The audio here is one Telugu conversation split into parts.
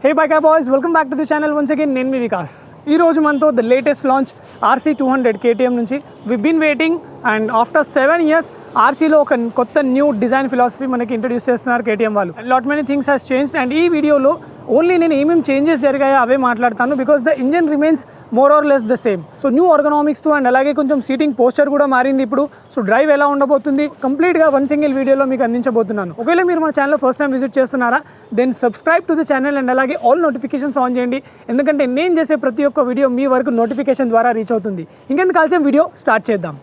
Hey bike boys, welcome back to the channel once again. నేను మీ వికాస్. ఈ రోజు మనతో the latest launch RC200 KTM నుంచి we've been waiting and after 7 years RCలో ఒక కొత్త న్యూ డిజైన్ ఫిలాసఫీ మనకి ఇంట్రడ్యూస్ చేస్తున్నారు KTM వాళ్ళు. Lot many things has changed and ఈ వీడియోలో ఓన్లీ నేను ఏమేమి చేంజెస్ జరిగాయో అవే మాట్లాడతాను because the engine remains more or less the same. So new ఆర్గనామిక్స్తో అండ్ అలాగే కొంచెం సీటింగ్ పోస్చర్ కూడా మారింది ఇప్పుడు. సో డ్రైవ్ ఎలా ఉండబోతుంది కంప్లీట్గా వన్ సింగిల్ వీడియోలో మీకు అందించబోతున్నాను. ఒకవేళ మీరు మన ఛానల్ ఫస్ట్ టైం విజిట్ చేస్తున్నారా then subscribe to the channel and అలాగే ఆల్ నోటిఫికేషన్స్ ఆన్ చేయండి, ఎందుకంటే నేను చేసే ప్రతి ఒక్క వీడియో మీ వరకు నోటిఫికేషన్ ద్వారా రీచ్ అవుతుంది. ఇంకెందుకు ఆలస్యం వీడియో స్టార్ట్ చేద్దాం.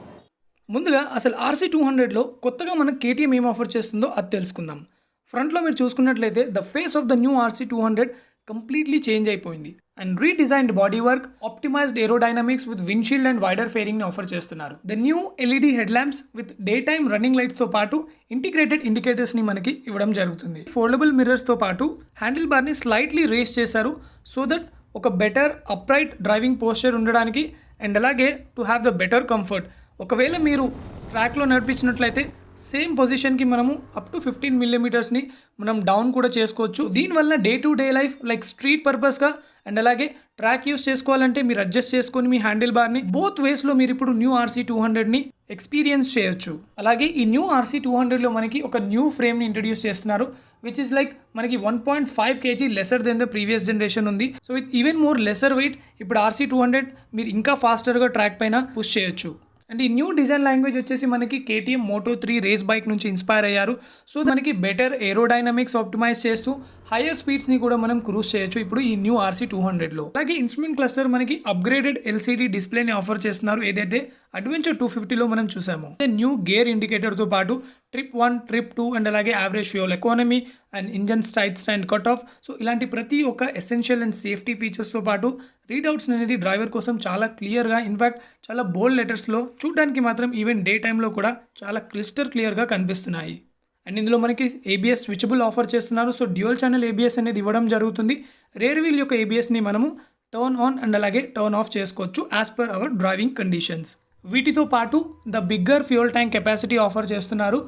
ముందుగా అసలు RC200లో కొత్తగా మనకు KTM ఏం ఆఫర్ చేస్తుందో అది తెలుసుకుందాం. ఫ్రంట్లో మీరు చూసుకున్నట్లయితే the face of the new RC200 completely change అయిపోయింది and redesigned body work, optimised aerodynamics with windshield and wider ఫేరింగ్ని ఆఫర్ చేస్తున్నారు. The new LED head lamps with day time running లైట్స్తో పాటు ఇంటిగ్రేటెడ్ ఇండికేటర్స్ని మనకి ఇవ్వడం జరుగుతుంది. ఫోల్డబుల్ మిర్రర్స్తో పాటు హ్యాండిల్ బార్ని స్లైట్లీ రేస్ చేశారు సో దట్ ఒక బెటర్ అప్రైట్ డ్రైవింగ్ పోస్చర్ ఉండడానికి అండ్ అలాగే to have the better comfort. ఒకవేళ మీరు ట్రాక్లో నడిపించినట్లయితే సేమ్ పొజిషన్కి మనము అప్ టు 15 మిల్లీమీటర్స్ని మనం డౌన్ కూడా చేసుకోవచ్చు. దీనివల్ల day to day life like street పర్పస్గా అండ్ అలాగే ట్రాక్ యూస్ చేసుకోవాలంటే మీరు అడ్జస్ట్ చేసుకొని మీ హ్యాండిల్ బార్ని బోత్ వేస్లో మీరు ఇప్పుడు న్యూ RC200ని ఎక్స్పీరియన్స్ చేయొచ్చు. అలాగే ఈ న్యూ RC200లో మనకి ఒక న్యూ ఫ్రేమ్ని ఇంట్రడ్యూస్ చేస్తున్నారు విచ్ ఇస్ లైక్ మనకి 1.5 kg lesser than the previous generation ఉంది. So with even more lesser weight ఇప్పుడు RC200 మీరు ఇంకా ఫాస్టర్గా ట్రాక్ పైన పుష్ చేయొచ్చు. అండ్ ఈ న్యూ డిజైన్ లాంగ్వేజ్ వచ్చేసి మనకి KTM Moto3 రేస్ బైక్ నుంచి ఇన్స్పైర్ అయ్యారు. సో మనకి బెటర్ ఏరోడైనమిక్స్ ఆప్టిమైజ్ చేస్తూ హయ్యర్ స్పీడ్స్ని కూడా మనం క్రూజ్ చేయొచ్చు ఇప్పుడు ఈ న్యూ RC200లో. అలాగే ఇన్స్ట్రుమెంట్ క్లస్టర్ మనకి అప్గ్రేడెడ్ LCD డిస్ప్లేని ఆఫర్ చేస్తున్నారు, ఏదైతే అడ్వెంచర్ 250లో మనం చూసాము. న్యూ గేర్ ఇండికేటర్తో పాటు ట్రిప్ 1, ట్రిప్ 2 అండ్ అలాగే average fuel economy and engine side stand cut off. So ఇలాంటి ప్రతి ఒక్క ఎసెన్షియల్ అండ్ సేఫ్టీ ఫీచర్స్తో పాటు రీడౌట్స్ అనేది డ్రైవర్ కోసం చాలా క్లియర్గా, ఇన్ఫ్యాక్ట్ చాలా బోల్డ్ లెటర్స్లో చూడడానికి మాత్రం ఈవెన్ డే టైంలో కూడా చాలా క్లియర్గా కనిపిస్తున్నాయి. అండ్ ఇందులో మనకి ABS స్విచబుల్ ఆఫర్ చేస్తున్నారు. సో డ్యూయల్ ఛానల్ ABS అనేది ఇవ్వడం జరుగుతుంది. రేర్ వీల్ యొక్క ABSని మనము టర్న్ ఆన్ అండ్ అలాగే టర్న్ ఆఫ్ చేసుకోవచ్చు as per our driving conditions. వీటితో పాటు the bigger fuel tank capacity offer చేస్తున్నారు.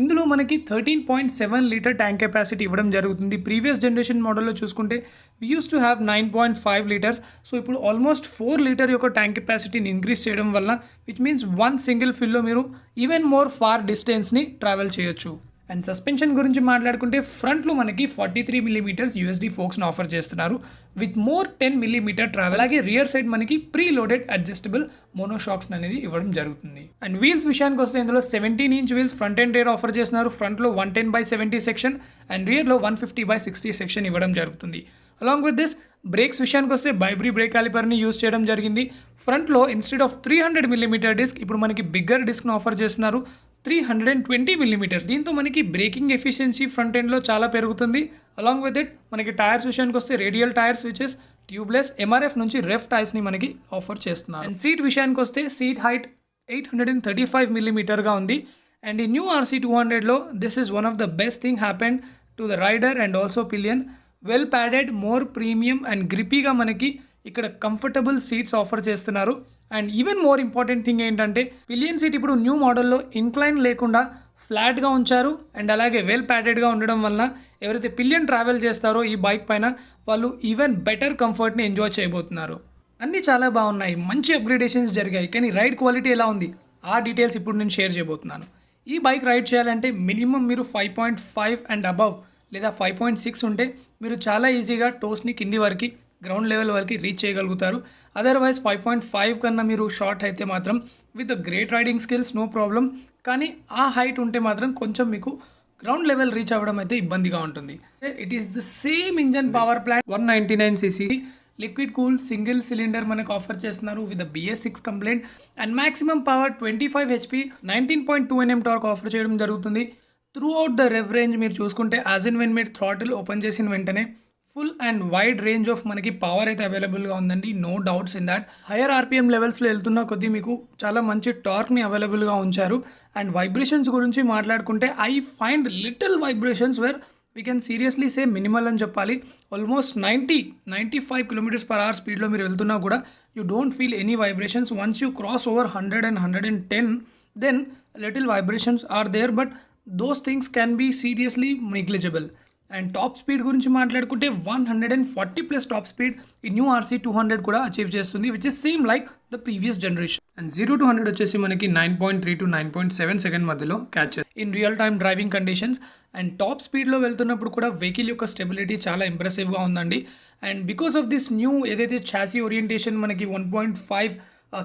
ఇందులో మనకి 13.7 లీటర్ ట్యాంక్ కెపాసిటీ ఇవ్వడం జరుగుతుంది. ప్రీవియస్ జనరేషన్ మోడల్లో చూసుకుంటే we use to have 9.5 litres. So ఇప్పుడు ఆల్మోస్ట్ 4 లీటర్ యొక్క ట్యాంక్ కెపాసిటీని ఇంక్రీజ్ చేయడం వల్ల విచ్ మీన్స్ వన్ సింగిల్ ఫిల్లో మీరు ఈవెన్ మోర్ ఫార్ డిస్టెన్స్ని ట్రావెల్ చేయొచ్చు. అండ్ సస్పెన్షన్ గురించి మాట్లాడుకుంటే ఫ్రంట్లో మనకి 43 మిల్లీమీటర్స్ USD ఫోక్స్ని ఆఫర్ చేస్తున్నారు విత్ మోర్ 10 మిల్లీమీటర్ ట్రావెల్. అలాగే రియర్ సైడ్ మనకి ప్రీ లోడెడ్ అడ్జస్టబుల్ మోనోషాక్స్ అనేది ఇవ్వడం జరుగుతుంది. అండ్ వీల్స్ విషయానికి వస్తే ఇందులో 17 inch wheels front and rear offer చేస్తున్నారు. ఫ్రంట్లో 110/70 సెక్షన్ అండ్ రియర్లో 150/60 సెక్షన్ ఇవ్వడం జరుగుతుంది. అలాంగ్ విత్ దిస్ బ్రేక్స్ విషయానికి వస్తే బైబ్రీ బ్రేక్ కాలిపర్ని యూస్ చేయడం జరిగింది. ఫ్రంట్లో ఇన్స్టెడ్ ఆఫ్ 300 మిల్లీమీటర్ డిస్క్ ఇప్పుడు మనకి బిగ్గర్ డిస్క్ను ఆఫర్ చేస్తున్నారు 320 మిల్లీమీటర్స్. దీంతో మనకి బ్రేకింగ్ ఎఫిషియన్సీ ఫ్రంట్ ఎండ్లో చాలా పెరుగుతుంది. అలాంగ్ విత్ ఇట్ మనకి టైర్స్ విషయానికి వస్తే radial tyres which is tubeless MRF నుంచి రెఫ్ టైర్స్ని మనకి ఆఫర్ చేస్తున్నారు. అండ్ సీట్ విషయానికి వస్తే సీట్ హైట్ 835 మిల్లీమీటర్గా ఉంది. అండ్ ఈ న్యూ RC200లో this is one of the best thing happened to the rider and also pillion. Well padded, more premium and గ్రిపీగా మనకి ఇక్కడ కంఫర్టబుల్ సీట్స్ ఆఫర్ చేస్తున్నారు. And even more important thing ఏంటంటే పిలియన్ సీట్ ఇప్పుడు న్యూ మోడల్లో ఇంక్లైన్ లేకుండా ఫ్లాట్గా ఉంచారు. అండ్ అలాగే వెల్ ప్యాడెడ్గా ఉండడం వల్ల ఎవరైతే పిలియన్ ట్రావెల్ చేస్తారో ఈ బైక్ పైన వాళ్ళు ఈవెన్ బెటర్ కంఫర్ట్ని ఎంజాయ్ చేయబోతున్నారు. అన్నీ చాలా బాగున్నాయి, మంచి అప్గ్రేడేషన్స్ జరిగాయి. కానీ రైడ్ క్వాలిటీ ఎలా ఉంది ఆ డీటెయిల్స్ ఇప్పుడు నేను షేర్ చేయబోతున్నాను. ఈ బైక్ రైడ్ చేయాలంటే మినిమం మీరు 5.5 అండ్ అబవ్ లేదా 5.6 ఉంటే మీరు చాలా ఈజీగా టోస్ని కింది వరకు గ్రౌండ్ లెవెల్ వరకు రీచ్ చేయగలుగుతారు. అదర్వైజ్ 5.5 కన్నా మీరు షార్ట్ అయితే మాత్రం with great riding skills no problem. కానీ ఆ హైట్ ఉంటే మాత్రం కొంచెం మీకు గ్రౌండ్ లెవెల్ రీచ్ అవ్వడం అయితే ఇబ్బందిగా ఉంటుంది. It is the same engine power plant 199cc liquid cool single cylinder మనకు ఆఫర్ చేస్తున్నారు with BS6 compliant and maximum power 25 HP 19.2 Nm torque offer చేయడం జరుగుతుంది. Throughout the rev range మీరు చూసుకుంటే యాజ్ ఇన్ వెన్ మీరు థ్రాటిల్ ఓపెన్ చేసిన వెంటనే full and wide range of మనకి పవర్ అయితే అవైలబుల్గా ఉందండి, no doubts in that. Higher RPM లెవెల్స్లో వెళ్తున్న కొద్దీ మీకు చాలా మంచి టార్క్ని అవైలబుల్గా ఉంచారు. అండ్ వైబ్రేషన్స్ గురించి మాట్లాడుకుంటే I find little vibrations where we can seriously say minimal అని చెప్పాలి. ఆల్మోస్ట్ 90-95 km/h స్పీడ్లో మీరు వెళ్తున్నా కూడా you don't feel any vibrations. Once you cross over 100 and 110 then little vibrations are there, but those things can be seriously negligible. And top speed గురించి మాట్లాడుకుంటే 140+ టాప్ స్పీడ్ ఈ న్యూ ఆర్సీ 200 కూడా అచీవ్ చేస్తుంది, which is same like the previous generation. And 0 to 100 వచ్చేసి మనకి 9.3 to 9.7 సెకండ్ మధ్యలో catch in real time driving conditions. And top స్పీడ్లో వెళ్తున్నప్పుడు కూడా వెహికల్ యొక్క స్టెబిలిటీ చాలా ఇంప్రెసివ్గా ఉందండి. And because of this new ఏదైతే చాసీ ఓరియంటేషన్ మనకి 1.5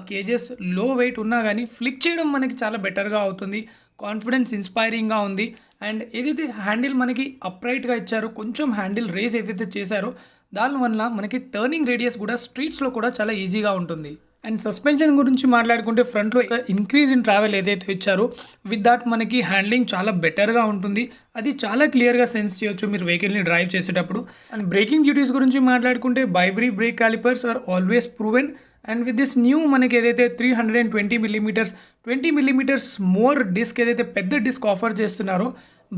kgs లో వెయిట్ ఉన్నా కానీ ఫ్లిక్ చేయడం మనకి చాలా బెటర్గా అవుతుంది, కాన్ఫిడెన్స్ ఇన్స్పైరింగ్గా ఉంది. అండ్ ఏదైతే హ్యాండిల్ మనకి అప్రైట్గా ఇచ్చారో, కొంచెం హ్యాండిల్ రేస్ ఏదైతే చేశారో దానివల్ల మనకి టర్నింగ్ రేడియస్ కూడా స్ట్రీట్స్లో కూడా చాలా ఈజీగా ఉంటుంది. అండ్ సస్పెన్షన్ గురించి మాట్లాడుకుంటే ఫ్రంట్లో ఇంక్రీజ్ ఇన్ ట్రావెల్ ఏదైతే ఇచ్చారో విత్ దాట్ మనకి హ్యాండ్లింగ్ చాలా బెటర్గా ఉంటుంది, అది చాలా క్లియర్గా సెన్స్ చేయొచ్చు మీరు వెహికల్ని డ్రైవ్ చేసేటప్పుడు. అండ్ బ్రేకింగ్ డ్యూటీస్ గురించి మాట్లాడుకుంటే Bybre brake calipers are always proven. And with this new మనకి ఏదైతే 20 mm మోర్ డిస్క్ ఏదైతే పెద్ద డిస్క్ ఆఫర్ చేస్తున్నారో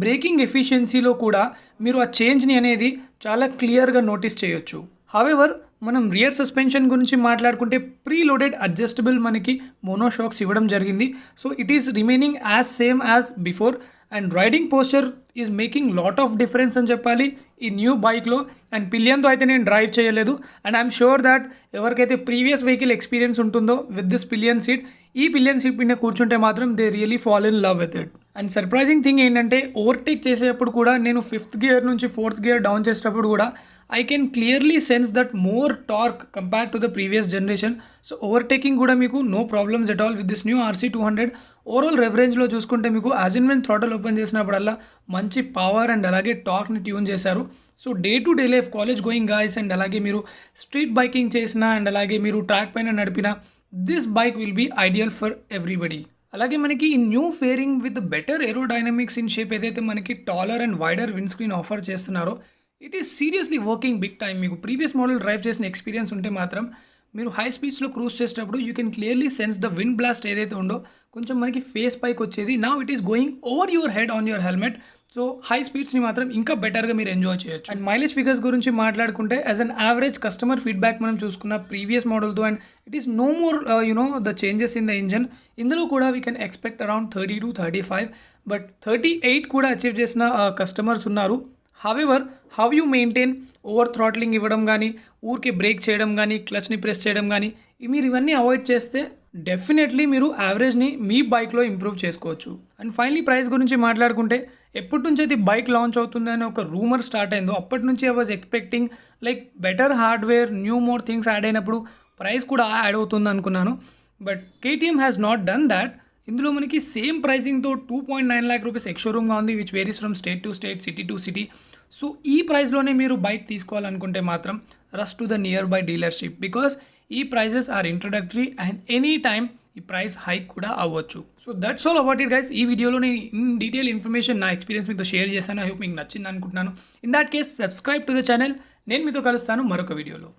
బ్రేకింగ్ ఎఫిషియన్సీలో కూడా మీరు ఆ చేంజ్ని అనేది చాలా క్లియర్గా నోటీస్ చేయొచ్చు. హవెవర్ మనం రియర్ సస్పెన్షన్ గురించి మాట్లాడుకుంటే ప్రీలోడెడ్ అడ్జస్టబుల్ మనకి మోనోషాక్స్ ఇవ్వడం జరిగింది. So it is remaining as same as before. And riding posture is making lot of difference అని చెప్పాలి ఈ న్యూ బైక్లో. అండ్ పిలియన్తో అయితే నేను డ్రైవ్ చేయలేదు, అండ్ ఐఎమ్ షూర్ దాట్ ఎవరికైతే ప్రీవియస్ వెహికల్ ఎక్స్పీరియన్స్ ఉంటుందో విత్ దిస్ పిలియన్ సీట్, ఈ పిలియన్ సీట్ మీద కూర్చుంటే మాత్రం they really fall in love with it. And surprising thing ఏంటంటే ఓవర్టేక్ చేసేటప్పుడు కూడా నేను 5th గేర్ నుంచి 4th గేర్ డౌన్ చేసేటప్పుడు కూడా I can clearly sense that more torque compared to the previous generation. So overtaking కూడా మీకు no problems at all with this new RC 200. Overall rev రేంజ్లో చూసుకుంటే మీకు as in when throttle open చేసినప్పుడల్లా మంచి పవర్ అండ్ అలాగే టార్క్ని ట్యూన్ చేశారు. So day to day life, college going guys and అలాగే మీరు స్ట్రీట్ బైకింగ్ చేసినా అండ్ అలాగే మీరు ట్రాక్ పైన నడిపినా this bike will be ideal for everybody. అలాగే మనకి ఈ new fairing with better aerodynamics in shape ఏదైతే మనకి taller and wider windscreen offer చేస్తున్నారో it is seriously working big time. మీకు ప్రీవియస్ మోడల్ డ్రైవ్ చేసిన ఎక్స్పీరియన్స్ ఉంటే మాత్రం మీరు హై స్పీడ్స్లో క్రూజ్ చేసేటప్పుడు you can clearly sense the wind blast ఏదైతే ఉందో కొంచెం మనకి ఫేస్ పైకి వచ్చేది. Now it is going over your head on your helmet. So high స్పీడ్స్ని మాత్రం ఇంకా బెటర్గా మీరు ఎంజాయ్ చేయొచ్చు. అండ్ మైలేజ్ ఫిగర్స్ గురించి మాట్లాడుకుంటే as an average customer feedback మనం చూసుకున్న ప్రీవియస్ మోడల్తో and it is no more the changes in the engine. ఇందులో కూడా we can expect around 30 to 35, but 38 కూడా అచీవ్ చేసిన కస్టమర్స్ ఉన్నారు. However how you maintain over throttling ఇవ్వడం కానీ, ఊరికి బ్రేక్ చేయడం కానీ, క్లచ్ని ప్రెస్ చేయడం కానీ, మీరు ఇవన్నీ అవాయిడ్ చేస్తే డెఫినెట్లీ మీరు యావరేజ్ని మీ బైక్లో ఇంప్రూవ్ చేసుకోవచ్చు. అండ్ ఫైనలీ ప్రైస్ గురించి మాట్లాడుకుంటే ఎప్పటి నుంచి అయితే బైక్ లాంచ్ అవుతుందని ఒక రూమర్ స్టార్ట్ అయిందో అప్పటి నుంచి I was expecting like better hardware, new more things add అయినప్పుడు ప్రైస్ కూడా యాడ్ అవుతుంది అనుకున్నాను. But KTM has not done that. ఇందులో మనకి సేమ్ ప్రైసింగ్తో 2.9 lakh rupees ఎక్స్ షోరూమ్గా ఉంది, which varies from state to state, city to city. So ఈ ప్రైస్లోనే మీరు బైక్ తీసుకోవాలనుకుంటే మాత్రం rush to the nearby dealership, because ఈ prices are introductory and any time ఈ ప్రైస్ హైక్ కూడా అవ్వచ్చు. So that's all about it guys. ఈ వీడియోలో నేను ఇన్ డీటెయిల్ ఇన్ఫర్మేషన్ నా ఎక్స్పీరియన్స్ మీతో షేర్ చేశాను. ఐ హోప్ మీకు నచ్చింది అనుకుంటున్నాను. In that case subscribe to the channel. నేను మీతో కలుస్తాను మరొక వీడియోలో.